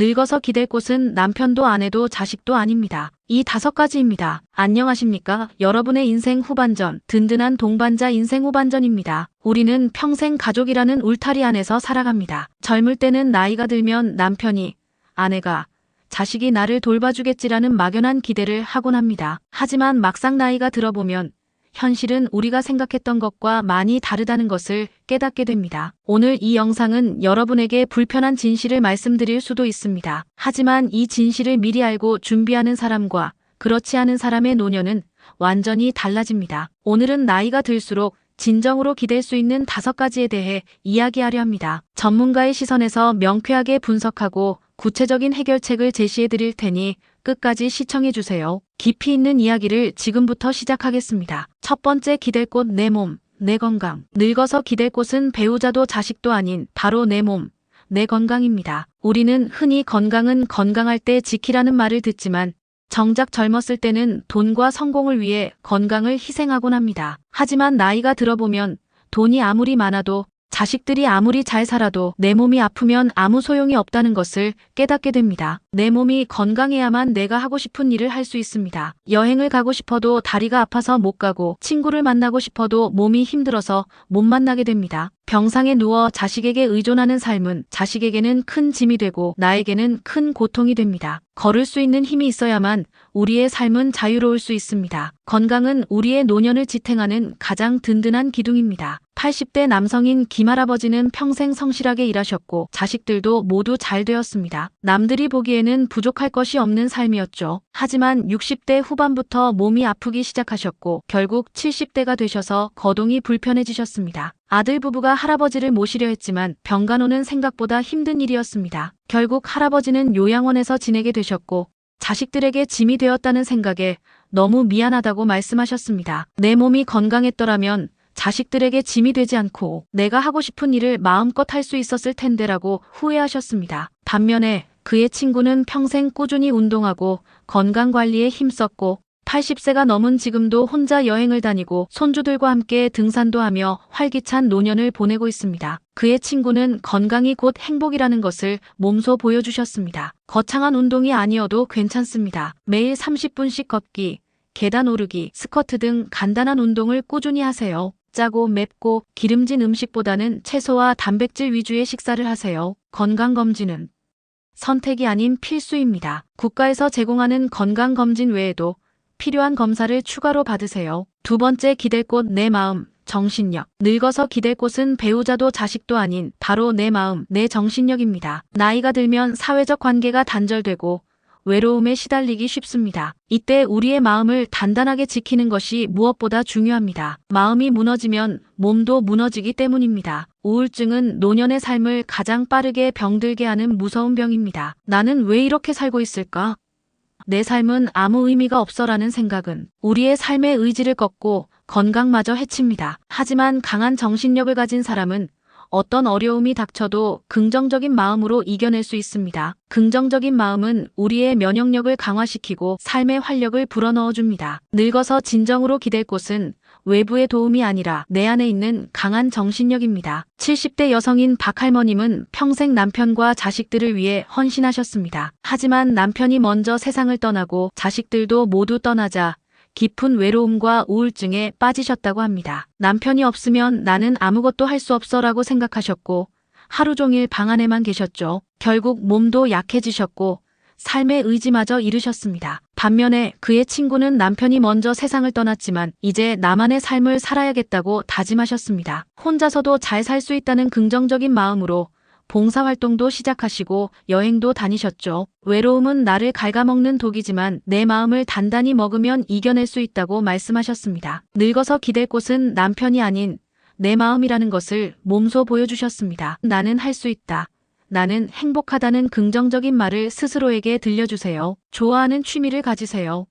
늙어서 기댈 곳은 남편도 아내도 자식도 아닙니다. 이 5가지입니다. 안녕하십니까? 여러분의 인생 후반전, 든든한 동반자 인생 후반전입니다. 우리는 평생 가족이라는 울타리 안에서 살아갑니다. 젊을 때는 나이가 들면 남편이, 아내가, 자식이 나를 돌봐주겠지라는 막연한 기대를 하곤 합니다. 하지만 막상 나이가 들어보면 현실은 우리가 생각했던 것과 많이 다르다는 것을 깨닫게 됩니다. 오늘 이 영상은 여러분에게 불편한 진실을 말씀드릴 수도 있습니다. 하지만 이 진실을 미리 알고 준비하는 사람과 그렇지 않은 사람의 노년은 완전히 달라집니다. 오늘은 나이가 들수록 진정으로 기댈 수 있는 5가지에 대해 이야기하려 합니다. 전문가의 시선에서 명쾌하게 분석하고 구체적인 해결책을 제시해 드릴 테니 끝까지 시청해 주세요. 깊이 있는 이야기를 지금부터 시작하겠습니다. 첫 번째, 기댈 곳 내 몸, 내 건강. 늙어서 기댈 곳은 배우자도 자식도 아닌 바로 내 몸, 내 건강입니다. 우리는 흔히 건강은 건강할 때 지키라는 말을 듣지만 정작 젊었을 때는 돈과 성공을 위해 건강을 희생하곤 합니다. 하지만 나이가 들어보면 돈이 아무리 많아도 자식들이 아무리 잘 살아도 내 몸이 아프면 아무 소용이 없다는 것을 깨닫게 됩니다. 내 몸이 건강해야만 내가 하고 싶은 일을 할 수 있습니다. 여행을 가고 싶어도 다리가 아파서 못 가고, 친구를 만나고 싶어도 몸이 힘들어서 못 만나게 됩니다. 병상에 누워 자식에게 의존하는 삶은 자식에게는 큰 짐이 되고 나에게는 큰 고통이 됩니다. 걸을 수 있는 힘이 있어야만 우리의 삶은 자유로울 수 있습니다. 건강은 우리의 노년을 지탱하는 가장 든든한 기둥입니다. 80대 남성인 김할아버지는 평생 성실하게 일하셨고 자식들도 모두 잘 되었습니다. 남들이 보기에는 부족할 것이 없는 삶이었죠. 하지만 60대 후반부터 몸이 아프기 시작하셨고 결국 70대가 되셔서 거동이 불편해지셨습니다. 아들 부부가 할아버지를 모시려 했지만 병간호는 생각보다 힘든 일이었습니다. 결국 할아버지는 요양원에서 지내게 되셨고 자식들에게 짐이 되었다는 생각에 너무 미안하다고 말씀하셨습니다. 내 몸이 건강했더라면 자식들에게 짐이 되지 않고 내가 하고 싶은 일을 마음껏 할 수 있었을 텐데라고 후회하셨습니다. 반면에 그의 친구는 평생 꾸준히 운동하고 건강관리에 힘썼고 80세가 넘은 지금도 혼자 여행을 다니고 손주들과 함께 등산도 하며 활기찬 노년을 보내고 있습니다. 그의 친구는 건강이 곧 행복이라는 것을 몸소 보여주셨습니다. 거창한 운동이 아니어도 괜찮습니다. 매일 30분씩 걷기, 계단 오르기, 스쿼트 등 간단한 운동을 꾸준히 하세요. 짜고 맵고 기름진 음식보다는 채소와 단백질 위주의 식사를 하세요. 건강검진은 선택이 아닌 필수입니다. 국가에서 제공하는 건강검진 외에도 필요한 검사를 추가로 받으세요. 두 번째, 기댈 곳 내 마음, 정신력. 늙어서 기댈 곳은 배우자도 자식도 아닌 바로 내 마음, 내 정신력입니다. 나이가 들면 사회적 관계가 단절되고 외로움에 시달리기 쉽습니다. 이때 우리의 마음을 단단하게 지키는 것이 무엇보다 중요합니다. 마음이 무너지면 몸도 무너지기 때문입니다. 우울증은 노년의 삶을 가장 빠르게 병들게 하는 무서운 병입니다. 나는 왜 이렇게 살고 있을까? 내 삶은 아무 의미가 없어라는 생각은 우리의 삶의 의지를 꺾고 건강마저 해칩니다. 하지만 강한 정신력을 가진 사람은 어떤 어려움이 닥쳐도 긍정적인 마음으로 이겨낼 수 있습니다. 긍정적인 마음은 우리의 면역력을 강화시키고 삶의 활력을 불어넣어줍니다. 늙어서 진정으로 기댈 곳은 외부의 도움이 아니라 내 안에 있는 강한 정신력입니다. 70대 여성인 박할머님은 평생 남편과 자식들을 위해 헌신하셨습니다. 하지만 남편이 먼저 세상을 떠나고 자식들도 모두 떠나자 깊은 외로움과 우울증에 빠지셨다고 합니다. 남편이 없으면 나는 아무것도 할 수 없어라고 생각하셨고 하루 종일 방 안에만 계셨죠. 결국 몸도 약해지셨고 삶의 의지마저 잃으셨습니다. 반면에 그의 친구는 남편이 먼저 세상을 떠났지만 이제 나만의 삶을 살아야겠다고 다짐하셨습니다. 혼자서도 잘 살 수 있다는 긍정적인 마음으로 봉사활동도 시작하시고 여행도 다니셨죠. 외로움은 나를 갉아먹는 독이지만 내 마음을 단단히 먹으면 이겨낼 수 있다고 말씀하셨습니다. 늙어서 기댈 곳은 남편이 아닌 내 마음이라는 것을 몸소 보여주셨습니다. 나는 할 수 있다. 나는 행복하다는 긍정적인 말을 스스로에게 들려주세요. 좋아하는 취미를 가지세요.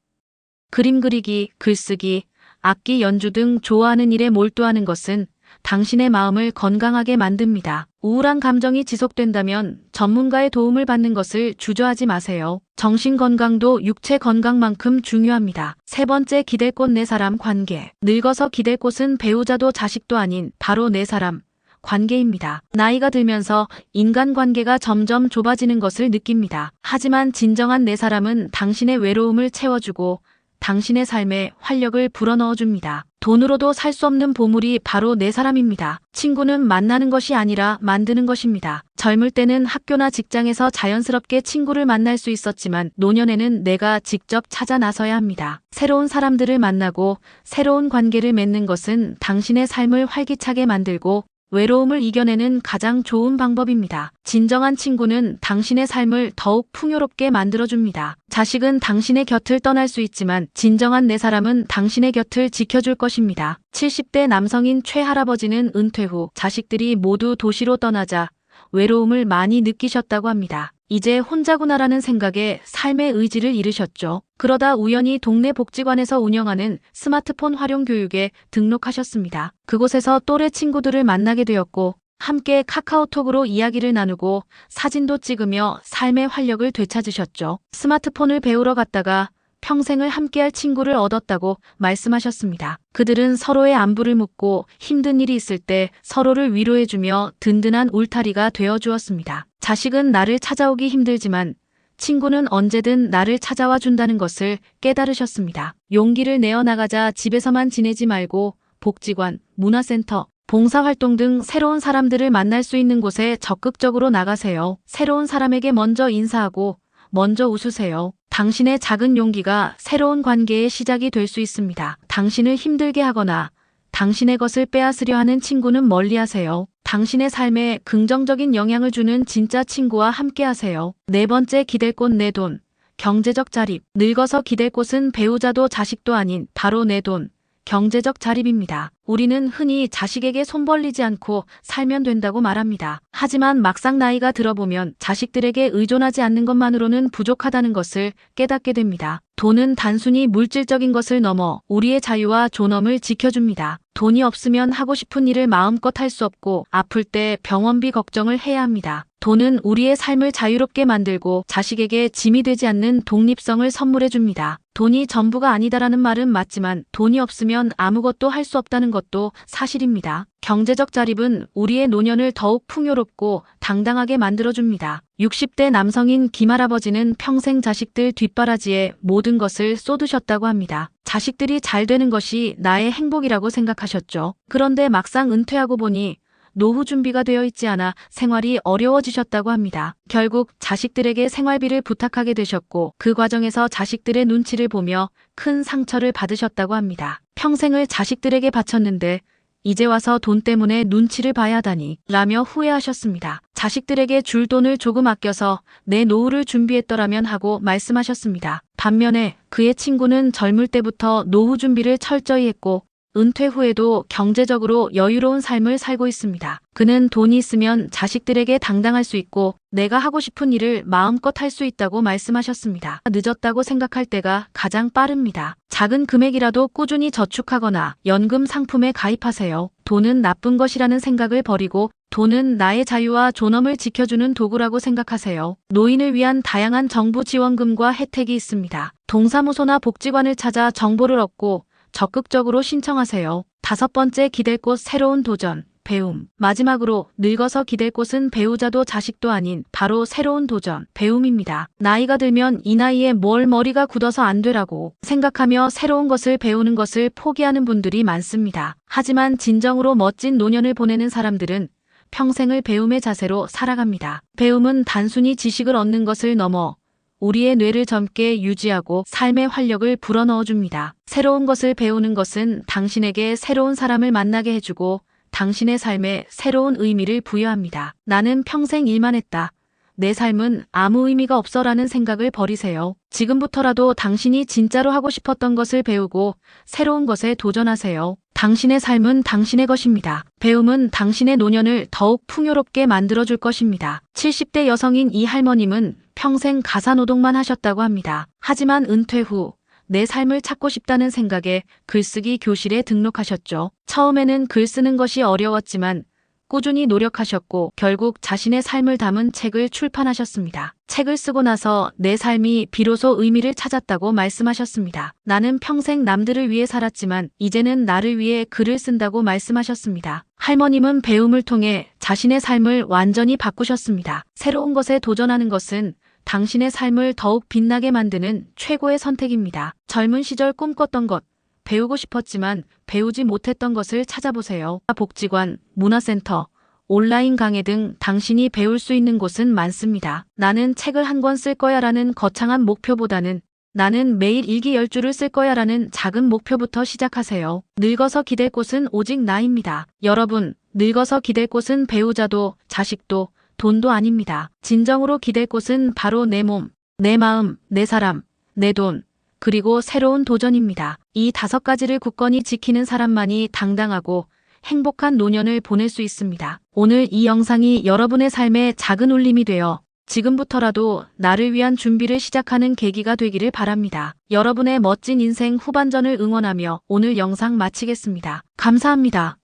그림 그리기, 글쓰기, 악기 연주 등 좋아하는 일에 몰두하는 것은 당신의 마음을 건강하게 만듭니다. 우울한 감정이 지속된다면 전문가의 도움을 받는 것을 주저하지 마세요. 정신 건강도 육체 건강만큼 중요합니다. 세 번째, 기댈 곳 내 사람 관계. 늙어서 기댈 곳은 배우자도 자식도 아닌 바로 내 사람, 관계입니다. 나이가 들면서 인간관계가 점점 좁아지는 것을 느낍니다. 하지만 진정한 내 사람은 당신의 외로움을 채워주고 당신의 삶에 활력을 불어넣어줍니다. 돈으로도 살 수 없는 보물이 바로 내 사람입니다. 친구는 만나는 것이 아니라 만드는 것입니다. 젊을 때는 학교나 직장에서 자연스럽게 친구를 만날 수 있었지만 노년에는 내가 직접 찾아 나서야 합니다. 새로운 사람들을 만나고 새로운 관계를 맺는 것은 당신의 삶을 활기차게 만들고 외로움을 이겨내는 가장 좋은 방법입니다. 진정한 친구는 당신의 삶을 더욱 풍요롭게 만들어줍니다. 자식은 당신의 곁을 떠날 수 있지만 진정한 내 사람은 당신의 곁을 지켜줄 것입니다. 70대 남성인 최 할아버지는 은퇴 후 자식들이 모두 도시로 떠나자 외로움을 많이 느끼셨다고 합니다. 이제 혼자구나라는 생각에 삶의 의지를 잃으셨죠. 그러다 우연히 동네 복지관에서 운영하는 스마트폰 활용 교육에 등록하셨습니다. 그곳에서 또래 친구들을 만나게 되었고 함께 카카오톡으로 이야기를 나누고 사진도 찍으며 삶의 활력을 되찾으셨죠. 스마트폰을 배우러 갔다가 평생을 함께할 친구를 얻었다고 말씀하셨습니다. 그들은 서로의 안부를 묻고 힘든 일이 있을 때 서로를 위로해주며 든든한 울타리가 되어주었습니다. 자식은 나를 찾아오기 힘들지만 친구는 언제든 나를 찾아와 준다는 것을 깨달으셨습니다. 용기를 내어 나가자 집에서만 지내지 말고 복지관, 문화센터, 봉사활동 등 새로운 사람들을 만날 수 있는 곳에 적극적으로 나가세요. 새로운 사람에게 먼저 인사하고 먼저 웃으세요. 당신의 작은 용기가 새로운 관계의 시작이 될 수 있습니다. 당신을 힘들게 하거나 당신의 것을 빼앗으려 하는 친구는 멀리하세요. 당신의 삶에 긍정적인 영향을 주는 진짜 친구와 함께하세요. 네 번째, 기댈 곳 내 돈. 경제적 자립. 늙어서 기댈 곳은 배우자도 자식도 아닌 바로 내 돈. 경제적 자립입니다. 우리는 흔히 자식에게 손 벌리지 않고 살면 된다고 말합니다. 하지만 막상 나이가 들어보면 자식들에게 의존하지 않는 것만으로는 부족하다는 것을 깨닫게 됩니다. 돈은 단순히 물질적인 것을 넘어 우리의 자유와 존엄을 지켜줍니다. 돈이 없으면 하고 싶은 일을 마음껏 할 수 없고 아플 때 병원비 걱정을 해야 합니다. 돈은 우리의 삶을 자유롭게 만들고 자식에게 짐이 되지 않는 독립성을 선물해 줍니다. 돈이 전부가 아니다라는 말은 맞지만 돈이 없으면 아무것도 할 수 없다는 것도 사실입니다. 경제적 자립은 우리의 노년을 더욱 풍요롭고 당당하게 만들어줍니다. 60대 남성인 김할아버지는 평생 자식들 뒷바라지에 모든 것을 쏟으셨다고 합니다. 자식들이 잘 되는 것이 나의 행복이라고 생각하셨죠. 그런데 막상 은퇴하고 보니 노후 준비가 되어 있지 않아 생활이 어려워지셨다고 합니다. 결국 자식들에게 생활비를 부탁하게 되셨고 그 과정에서 자식들의 눈치를 보며 큰 상처를 받으셨다고 합니다. 평생을 자식들에게 바쳤는데 이제 와서 돈 때문에 눈치를 봐야 하다니 라며 후회하셨습니다. 자식들에게 줄 돈을 조금 아껴서 내 노후를 준비했더라면 하고 말씀하셨습니다. 반면에 그의 친구는 젊을 때부터 노후 준비를 철저히 했고 은퇴 후에도 경제적으로 여유로운 삶을 살고 있습니다. 그는 돈이 있으면 자식들에게 당당할 수 있고 내가 하고 싶은 일을 마음껏 할 수 있다고 말씀하셨습니다. 늦었다고 생각할 때가 가장 빠릅니다. 작은 금액이라도 꾸준히 저축하거나 연금 상품에 가입하세요. 돈은 나쁜 것이라는 생각을 버리고 돈은 나의 자유와 존엄을 지켜주는 도구라고 생각하세요. 노인을 위한 다양한 정부 지원금과 혜택이 있습니다. 동사무소나 복지관을 찾아 정보를 얻고 적극적으로 신청하세요. 다섯 번째, 기댈 곳 새로운 도전, 배움. 마지막으로 늙어서 기댈 곳은 배우자도 자식도 아닌 바로 새로운 도전, 배움입니다. 나이가 들면 이 나이에 뭘 머리가 굳어서 안 되라고 생각하며 새로운 것을 배우는 것을 포기하는 분들이 많습니다. 하지만 진정으로 멋진 노년을 보내는 사람들은 평생을 배움의 자세로 살아갑니다. 배움은 단순히 지식을 얻는 것을 넘어 우리의 뇌를 젊게 유지하고 삶의 활력을 불어넣어줍니다. 새로운 것을 배우는 것은 당신에게 새로운 사람을 만나게 해주고 당신의 삶에 새로운 의미를 부여합니다. 나는 평생 일만 했다. 내 삶은 아무 의미가 없어라는 생각을 버리세요. 지금부터라도 당신이 진짜로 하고 싶었던 것을 배우고 새로운 것에 도전하세요. 당신의 삶은 당신의 것입니다. 배움은 당신의 노년을 더욱 풍요롭게 만들어줄 것입니다. 70대 여성인 이 할머님은 평생 가사노동만 하셨다고 합니다. 하지만 은퇴 후 내 삶을 찾고 싶다는 생각에 글쓰기 교실에 등록하셨죠. 처음에는 글 쓰는 것이 어려웠지만 꾸준히 노력하셨고 결국 자신의 삶을 담은 책을 출판하셨습니다. 책을 쓰고 나서 내 삶이 비로소 의미를 찾았다고 말씀하셨습니다. 나는 평생 남들을 위해 살았지만 이제는 나를 위해 글을 쓴다고 말씀하셨습니다. 할머님은 배움을 통해 자신의 삶을 완전히 바꾸셨습니다. 새로운 것에 도전하는 것은 당신의 삶을 더욱 빛나게 만드는 최고의 선택입니다. 젊은 시절 꿈꿨던 것, 배우고 싶었지만 배우지 못했던 것을 찾아보세요. 복지관, 문화센터, 온라인 강의 등 당신이 배울 수 있는 곳은 많습니다. 나는 책을 한 권 쓸 거야라는 거창한 목표보다는 나는 매일 일기 10줄을 쓸 거야라는 작은 목표부터 시작하세요. 늙어서 기댈 곳은 오직 나입니다. 여러분, 늙어서 기댈 곳은 배우자도 자식도 돈도 아닙니다. 진정으로 기댈 곳은 바로 내 몸, 내 마음, 내 사람, 내 돈, 그리고 새로운 도전입니다. 이 5가지를 굳건히 지키는 사람만이 당당하고 행복한 노년을 보낼 수 있습니다. 오늘 이 영상이 여러분의 삶에 작은 울림이 되어 지금부터라도 나를 위한 준비를 시작하는 계기가 되기를 바랍니다. 여러분의 멋진 인생 후반전을 응원하며 오늘 영상 마치겠습니다. 감사합니다.